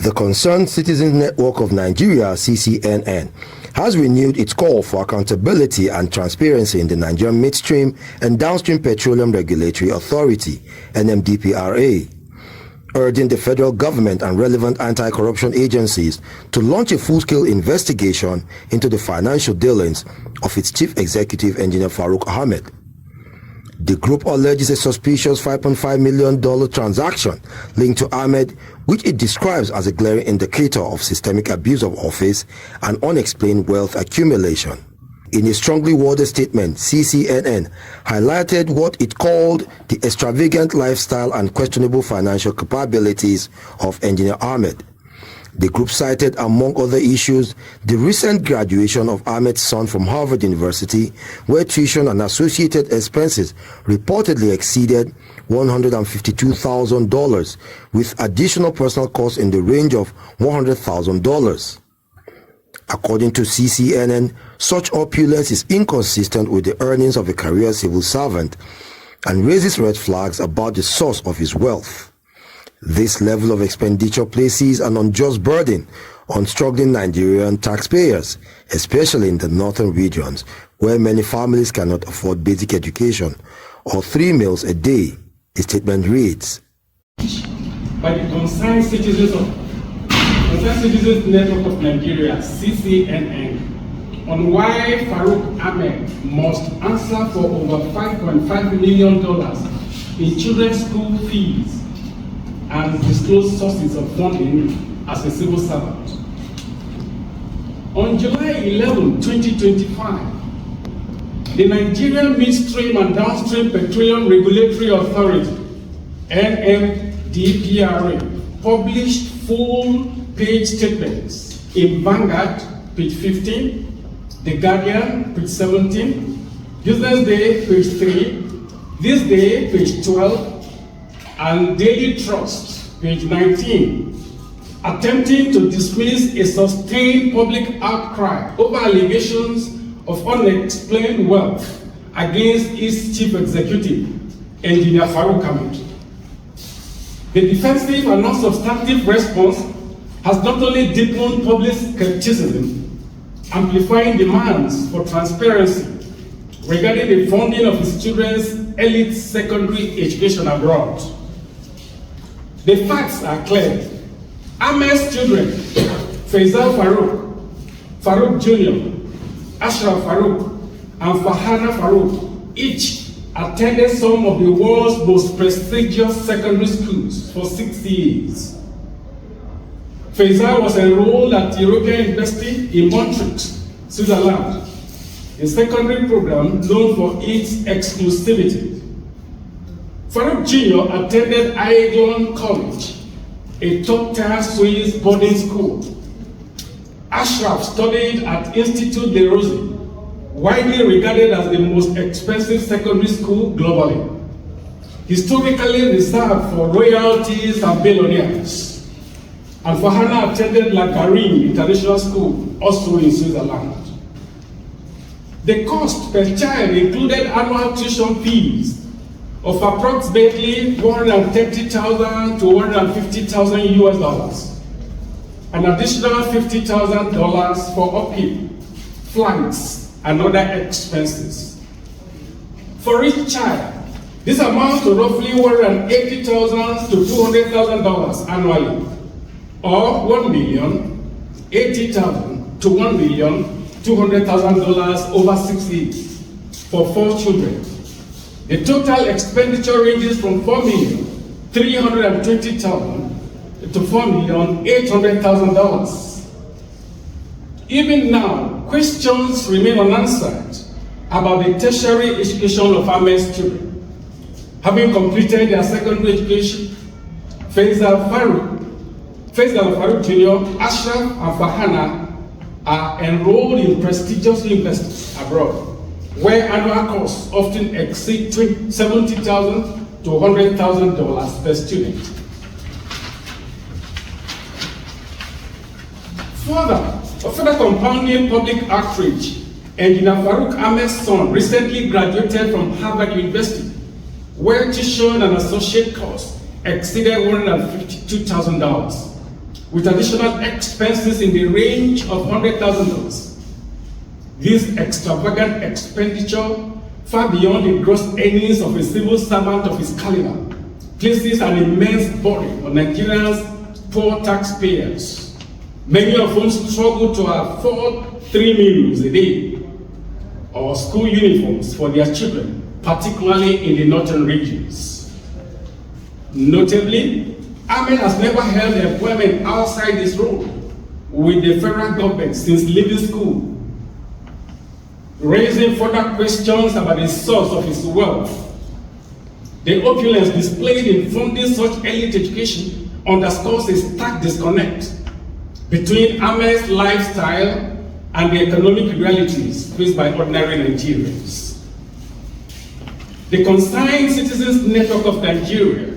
The Concerned Citizens Network of Nigeria, CCNN, has renewed its call for accountability and transparency in the Nigerian Midstream and Downstream Petroleum Regulatory Authority, NMDPRA, urging the federal government and relevant anti-corruption agencies to launch a full-scale investigation into the financial dealings of its chief executive, engineer Farouk Ahmed. The group alleges a suspicious $5.5 million transaction linked to Ahmed, which it describes as a glaring indicator of systemic abuse of office and unexplained wealth accumulation. In a strongly worded statement, CCNN highlighted what it called the extravagant lifestyle and questionable financial capabilities of engineer Ahmed. The group cited, among other issues, the recent graduation of Ahmed's son from Harvard University, where tuition and associated expenses reportedly exceeded $152,000, with additional personal costs in the range of $100,000. According to CCNN, such opulence is inconsistent with the earnings of a career civil servant and raises red flags about the source of his wealth. This level of expenditure places an unjust burden on struggling Nigerian taxpayers, especially in the northern regions, where many families cannot afford basic education or 3 meals a day. The statement reads, by the Concerned Citizens Network of Nigeria, CCNN, on why Farouk Ahmed must answer for over $5.5 million in children's school fees and disclose sources of funding as a civil servant. On July 11, 2025, the Nigerian Midstream and Downstream Petroleum Regulatory Authority, NMDPRA, published full-page statements in Vanguard, page 15, The Guardian, page 17, Business Day, page 3, This Day, page 12, and Daily Trust, page 19, attempting to dismiss a sustained public outcry over allegations of unexplained wealth against its chief executive, engineer Farouk Ahmed. The defensive and non-substantive response has not only deepened public skepticism, amplifying demands for transparency regarding the funding of its children's elite secondary education abroad. The facts are clear. Ahmed's children, Faisal Farouk, Farouk Jr., Ashraf Farouk, and Fahana Farouk each attended some of the world's most prestigious secondary schools for 6 years. Faisal was enrolled at the European University in Maastricht, Switzerland, a secondary program known for its exclusivity. Farouk Jr. attended Aegon College, a top-tier Swiss boarding school. Ashraf studied at Institut de Rosy, widely regarded as the most expensive secondary school globally, historically reserved for royalties and billionaires. And Fahana attended La Garine International School, also in Switzerland. The cost per child included annual tuition fees of approximately $130,000 to $150,000 US, an additional $50,000 for upkeep, flights, and other expenses. For each child, this amounts to roughly $180,000 to $200,000 annually, or $1,080,000 to $1,200,000 over 6 years for 4 children. The total expenditure ranges from $4,320,000 to $4,800,000. Even now, questions remain unanswered about the tertiary education of Ahmed's children. Having completed their secondary education, Faisal Farouk Jr., Ashraf, and Fahana are enrolled in prestigious universities abroad, where annual costs often exceed $70,000 to $100,000 per student. Further compounding public outrage, engineer Farouk Ahmed's son recently graduated from Harvard University, where tuition and associate costs exceeded $152,000. with additional expenses in the range of $100,000. This extravagant expenditure, far beyond the gross earnings of a civil servant of his caliber, places an immense burden on Nigeria's poor taxpayers, many of whom struggle to afford 3 meals a day or school uniforms for their children, particularly in the northern regions. Notably, Ahmed has never held employment outside his role with the federal government since leaving school, raising further questions about the source of his wealth. The opulence displayed in funding such elite education underscores a stark disconnect between Ahmed's lifestyle and the economic realities faced by ordinary Nigerians. The Concerned Citizens Network of Nigeria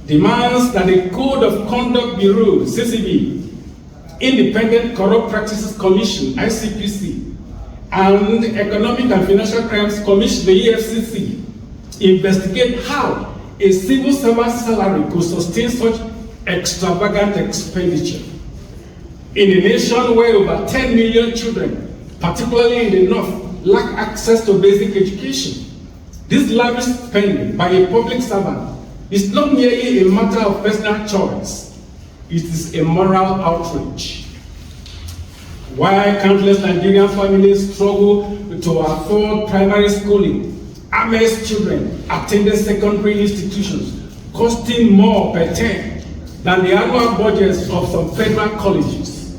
demands that the Code of Conduct Bureau, CCB, Independent Corrupt Practices Commission, ICPC, and Economic and Financial Crimes Commission, the EFCC, investigate how a civil servant's salary could sustain such extravagant expenditure. In a nation where over 10 million children, particularly in the north, lack access to basic education, this lavish spending by a public servant is not merely a matter of personal choice, it is a moral outrage. While countless Nigerian families struggle to afford primary schooling, Ahmed's children attended secondary institutions costing more per term than the annual budgets of some federal colleges.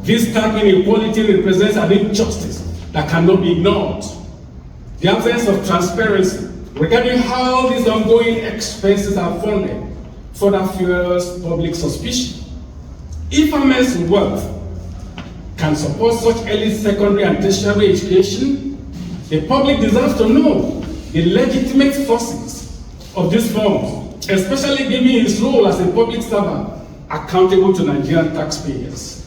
This stark inequality represents an injustice that cannot be ignored. The absence of transparency regarding how these ongoing expenses are funded further fuels public suspicion. If Ahmed's wealth can support such early secondary and tertiary education, the public deserves to know the legitimate sources of these funds, especially given his role as a public servant accountable to Nigerian taxpayers.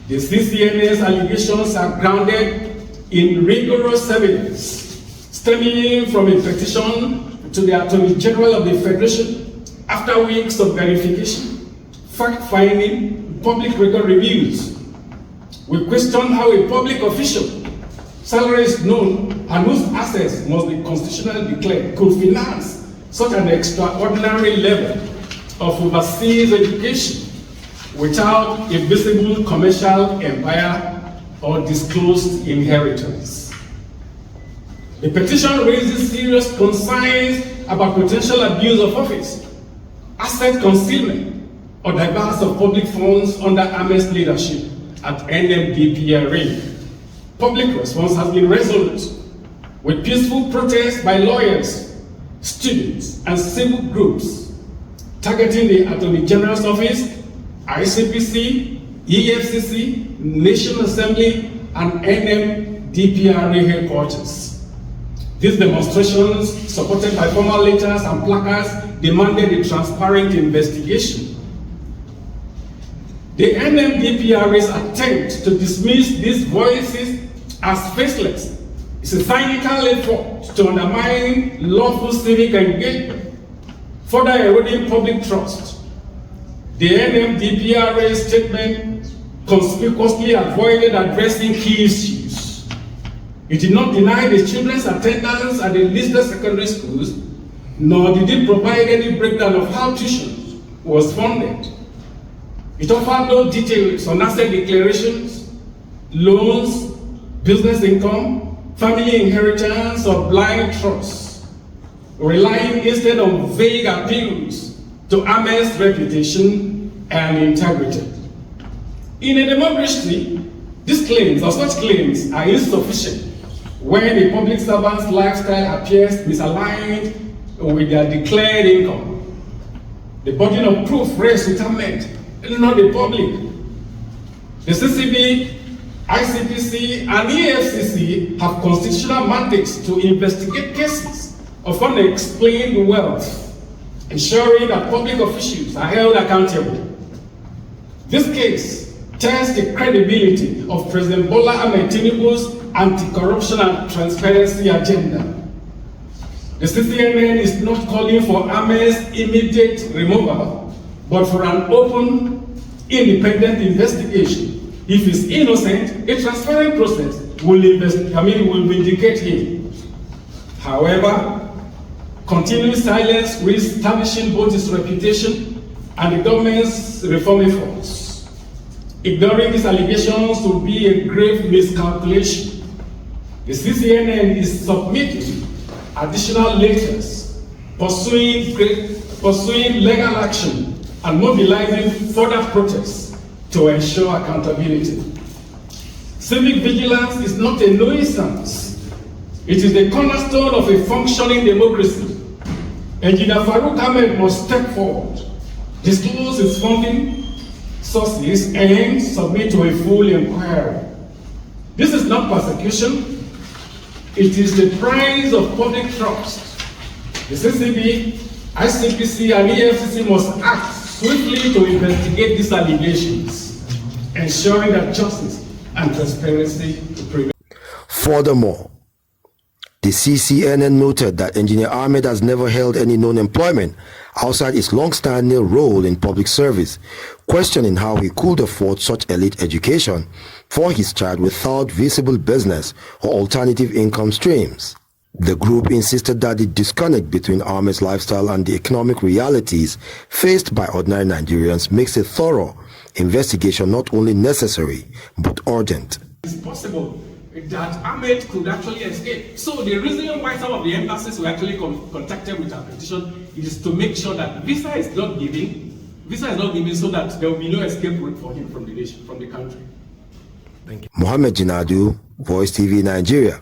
The CCNA's allegations are grounded in rigorous evidence stemming from a petition to the Attorney General of the Federation after weeks of verification, fact-finding, public record reviews. We question how a public official, salary is known, and whose assets must be constitutionally declared, could finance such an extraordinary level of overseas education without a visible commercial empire or disclosed inheritance. The petition raises serious concerns about potential abuse of office, asset concealment, or diverse of public funds under Ahmed's leadership at NMDPRA. Public response has been resolute, with peaceful protests by lawyers, students, and civil groups targeting the Attorney General's office, ICPC, EFCC, National Assembly, and NMDPRA headquarters. These demonstrations, supported by formal letters and placards, demanded a transparent investigation. The NMDPRA's attempt to dismiss these voices as faceless is a cynical effort to undermine lawful civic engagement, further eroding public trust. The NMDPRA statement conspicuously avoided addressing key issues. It did not deny the children's attendance at the listed secondary schools, nor did it provide any breakdown of how tuition was funded. It offered no details on asset declarations, loans, business income, family inheritance, or blind trusts, relying instead on vague appeals to Ahmed's reputation and integrity. In a democracy, these claims or such claims are insufficient when a public servant's lifestyle appears misaligned with their declared income. The burden of proof rests with Ahmed, not the public. The CCB, ICPC, and EFCC have constitutional mandates to investigate cases of unexplained wealth, ensuring that public officials are held accountable. This case tests the credibility of President Bola Ahmed Tinubu's anti-corruption and transparency agenda. The CCNN is not calling for Ahmed's immediate removal, but for an open, independent investigation. If he's innocent, a transparent process will vindicate him. However, continuing silence risks tarnishing both his reputation and the government's reform efforts. Ignoring these allegations would be a grave miscalculation. The CCNN is submitting additional letters, pursuing legal action, and mobilizing further protests to ensure accountability. Civic vigilance is not a nuisance. It is the cornerstone of a functioning democracy. Engineer Farouk Ahmed must step forward, disclose his funding sources, and submit to a full inquiry. This is not persecution. It is the price of public trust. The CCB, ICPC, and EFCC must act swiftly to investigate these allegations, ensuring that justice and transparency prevail. Furthermore, the CCNN noted that Engineer Ahmed has never held any known employment outside his long-standing role in public service, questioning how he could afford such elite education for his child without visible business or alternative income streams. The group insisted that the disconnect between Ahmed's lifestyle and the economic realities faced by ordinary Nigerians makes a thorough investigation not only necessary but urgent. It's possible that Ahmed could actually escape. So the reason why some of the embassies were actually contacted with our petition is to make sure that visa is not given so that there will be no escape route for him from the country. Thank you. Mohammed Jinadu, Voicetv, Nigeria.